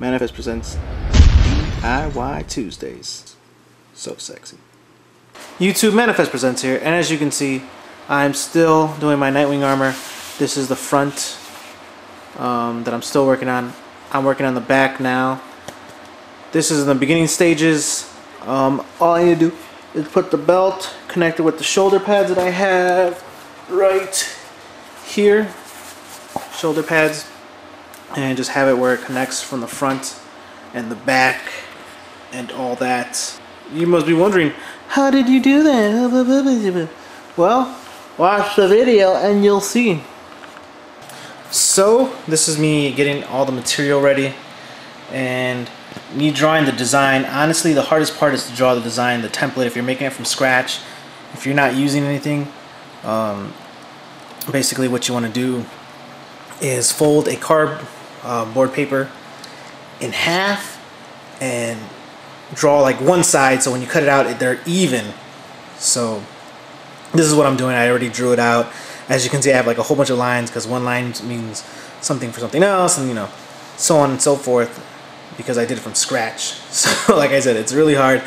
Manifest presents DIY Tuesdays. So sexy. YouTube, Manifest presents here, and as you can see, I'm still doing my Nightwing armor. This is the front that I'm still working on. I'm working on the back now. This is in the beginning stages. All I need to do is put the belt connected with the shoulder pads that I have right here. Shoulder pads. And just have it where it connects from the front and the back and all that. You must be wondering, how did you do that? Well, watch the video and you'll see. So, this is me getting all the material ready and me drawing the design. Honestly, the hardest part is to draw the design, the template. If you're making it from scratch, if you're not using anything, basically what you want to do is fold a cardboard paper in half and draw like one side, so when you cut it out they're even. So this is what I'm doing. I already drew it out. As you can see, I have like a whole bunch of lines because one line means something for something else, and you know, so on and so forth, because I did it from scratch. So like I said, it's really hard.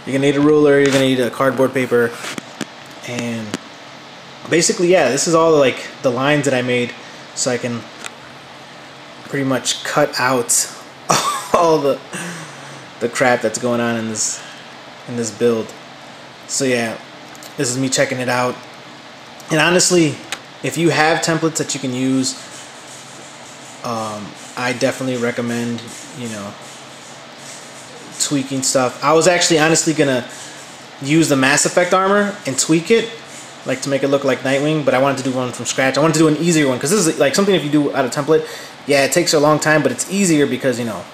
You're gonna need a ruler, you're gonna need a cardboard paper, and basically, yeah, this is all like the lines that I made so I can pretty much cut out all the crap that's going on in this build. So yeah, this is me checking it out. And honestly, if you have templates that you can use, I definitely recommend, you know, tweaking stuff. I was actually honestly gonna use the Mass Effect armor and tweak it, like to make it look like Nightwing, but I wanted to do one from scratch. I wanted to do an easier one because this is like something if you do out of template, yeah, it takes a long time, but it's easier because, you know,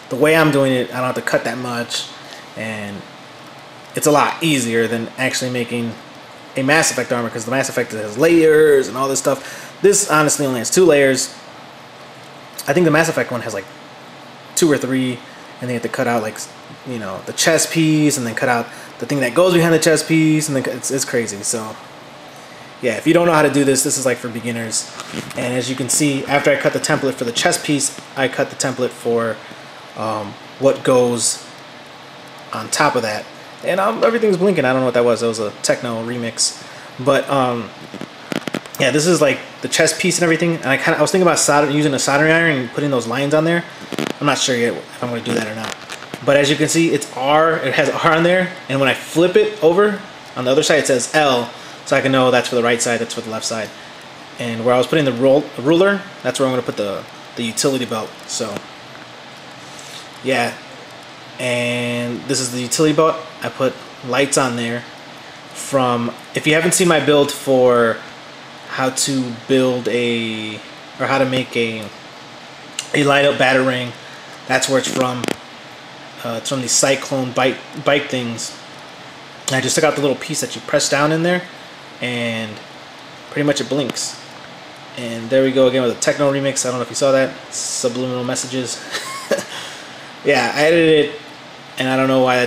the way I'm doing it, I don't have to cut that much, and it's a lot easier than actually making a Mass Effect armor, because the Mass Effect has layers and all this stuff. This honestly only has 2 layers. I think the Mass Effect one has like 2 or 3, and they have to cut out like, you know, the chest piece, and then cut out the thing that goes behind the chest piece, and then it's crazy. So yeah, if you don't know how to do this, this is like for beginners. And as you can see, after I cut the template for the chest piece, I cut the template for what goes on top of that. And everything's blinking. I don't know what that was. That was a techno remix. But yeah, this is like the chest piece and everything. And I was thinking about using a soldering iron and putting those lines on there. I'm not sure yet if I'm going to do that or not. But as you can see, it's R. It has R on there. And when I flip it over, on the other side it says L. So I can know that's for the right side, that's for the left side. And where I was putting the ruler, that's where I'm going to put the utility belt. So yeah. And this is the utility belt. I put lights on there from, if you haven't seen my build for how to build or how to make a light up batarang, that's where it's from. It's from these cyclone bike things. And I just took out the little piece that you press down in there, and pretty much it blinks. And there we go again with a techno remix. I don't know if you saw that. Subliminal messages. Yeah, I edited it, and I don't know why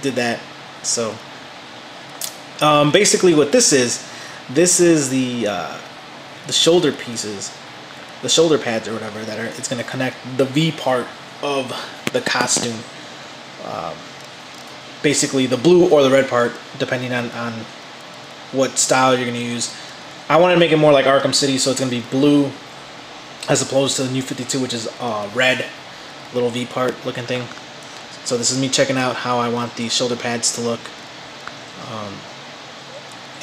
did that. So basically what this is the shoulder pieces, the shoulder pads or whatever, it's going to connect the V part of the costume. Basically the blue or the red part, depending on what style you're going to use. I wanted to make it more like Arkham City, so it's going to be blue as opposed to the New 52, which is red, little V part looking thing. So this is me checking out how I want these shoulder pads to look.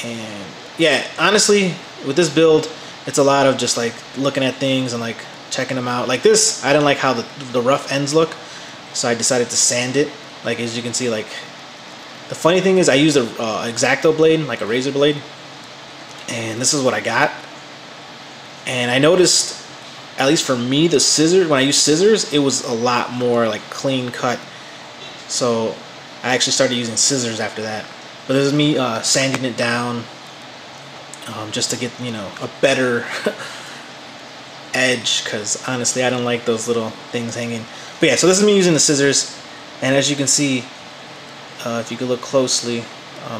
And yeah, honestly, with this build, it's a lot of just like looking at things and like checking them out. Like this, I didn't like how the rough ends look, so I decided to sand it. Like as you can see, like the funny thing is I used a X-Acto blade, like a razor blade, and this is what I got. And I noticed, at least for me, the scissors, when I used scissors, it was a lot more like clean cut. So I actually started using scissors after that. But this is me sanding it down just to get, you know, a better edge, because honestly I don't like those little things hanging. But yeah, so this is me using the scissors, and as you can see, if you could look closely,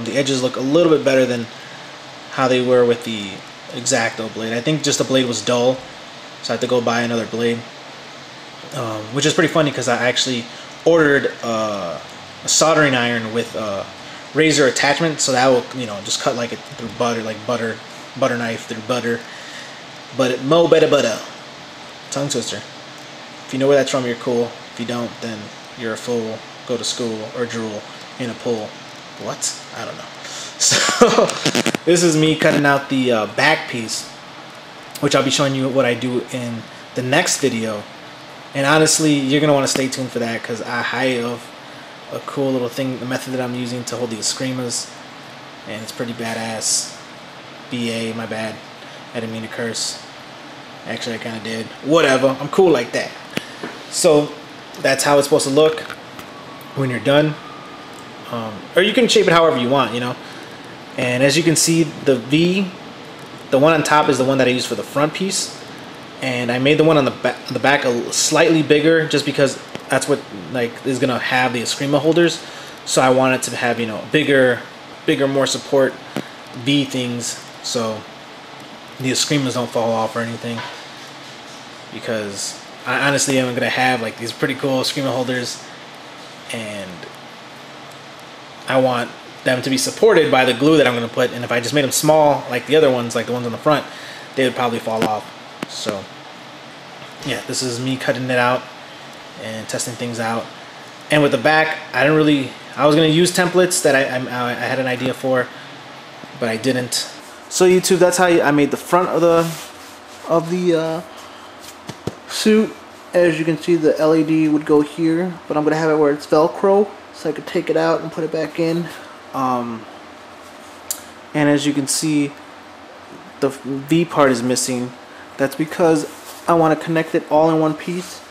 the edges look a little bit better than how they were with the X-Acto blade. I think just the blade was dull, so I had to go buy another blade. which is pretty funny because I actually ordered a soldering iron with a razor attachment, so that will, you know, just cut like it through butter, like butter knife through butter. But mo better butter, tongue twister. If you know where that's from, you're cool. If you don't, then you're a fool. Go to school or drool in a pool. What? I don't know. So this is me cutting out the back piece, which I'll be showing you what I do in the next video. And honestly, you're gonna want to stay tuned for that because I have a cool little thing, the method that I'm using to hold these screamers, and it's pretty badass. BA, my bad. I didn't mean to curse. Actually, I kind of did. Whatever. I'm cool like that. So that's how it's supposed to look when you're done. Or you can shape it however you want, you know. And as you can see, the V, the one on top is the one that I use for the front piece. And I made the one on the back slightly bigger just because that's what like is gonna have the Eskrima holders. So I wanted to have, you know, bigger, more support V things, so the Eskrimas don't fall off or anything. Because I honestly am gonna have like these pretty cool Eskrima holders, and I want them to be supported by the glue that I'm gonna put. And if I just made them small like the other ones, like the ones on the front, they would probably fall off. So yeah, this is me cutting it out and testing things out. And with the back, I was gonna use templates that I had an idea for, but I didn't. So YouTube, that's how I made the front of the suit. As you can see, the LED would go here, but I'm gonna have it where it's Velcro, so I could take it out and put it back in. And as you can see, the V part is missing. That's because I want to connect it all in one piece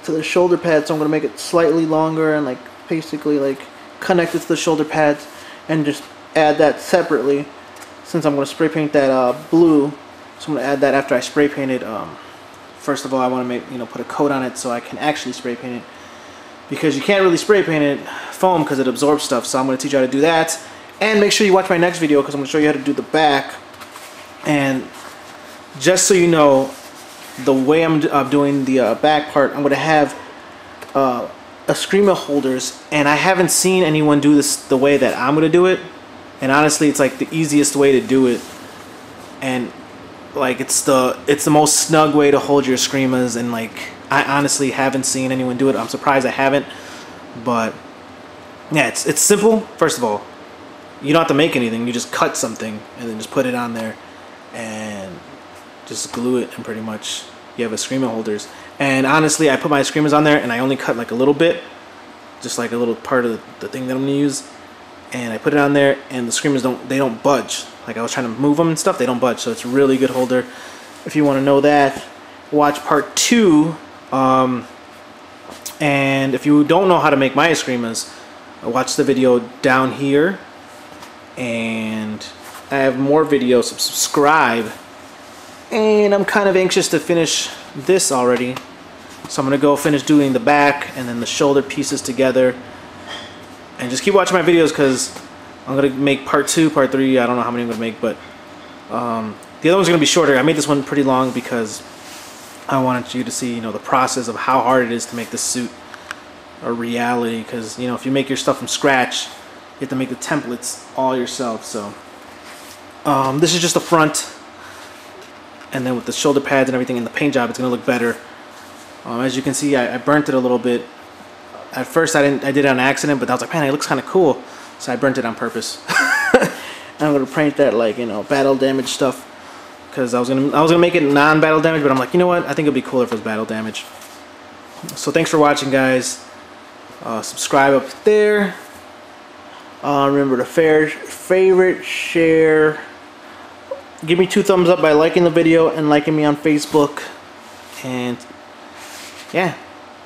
to the shoulder pad, so I'm going to make it slightly longer and like basically like connect it to the shoulder pads and just add that separately, since I'm going to spray paint that blue. So I'm going to add that after I spray paint it. First of all, I want to make, you know, put a coat on it so I can actually spray paint it, because you can't really spray paint it foam because it absorbs stuff. So I'm going to teach you how to do that, and make sure you watch my next video because I'm going to show you how to do the back. And just so you know, the way I'm doing the back part, I'm going to have Eskrima holders, and I haven't seen anyone do this the way that I'm going to do it. And honestly, it's like the easiest way to do it, and like it's the most snug way to hold your Eskrimas. And like, I honestly haven't seen anyone do it. I'm surprised I haven't. But yeah, it's simple. First of all, you don't have to make anything. You just cut something and then just put it on there and just glue it, and pretty much you have Eskrima holders. And honestly, I put my Eskrimas on there and I only cut like a little bit, just like a little part of the thing that I'm gonna use, and I put it on there, and the Eskrimas don't budge. Like I was trying to move them and stuff, they don't budge. So it's a really good holder. If you want to know that, watch part 2. And if you don't know how to make my Eskrimas, watch the video down here, and I have more videos. Subscribe. And I'm kind of anxious to finish this already, so I'm gonna go finish doing the back and then the shoulder pieces together. And just keep watching my videos because I'm gonna make part 2, part 3. I don't know how many I'm gonna make, but the other one's gonna be shorter. I made this one pretty long because I wanted you to see, you know, the process of how hard it is to make this suit a reality. Because, you know, if you make your stuff from scratch, you have to make the templates all yourself. So this is just the front, and then with the shoulder pads and everything and the paint job, it's gonna look better. As you can see, I burnt it a little bit. At first, I did it on accident, but I was like, man, it looks kind of cool, so I burnt it on purpose. And I'm gonna paint that, like, you know, battle damage stuff, because I was gonna make it non-battle damage, but I'm like, you know what? I think it'd be cooler if it was battle damage. So thanks for watching, guys. Subscribe up there. Remember to favorite, share. Give me 2 thumbs up by liking the video and liking me on Facebook. And yeah,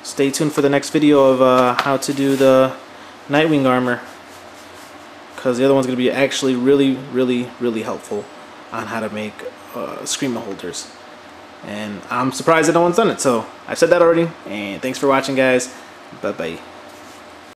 stay tuned for the next video of how to do the Nightwing armor, because the other one's going to be actually really helpful on how to make Eskrima holders. And I'm surprised that no one's done it, so I've said that already. And thanks for watching, guys. Bye bye.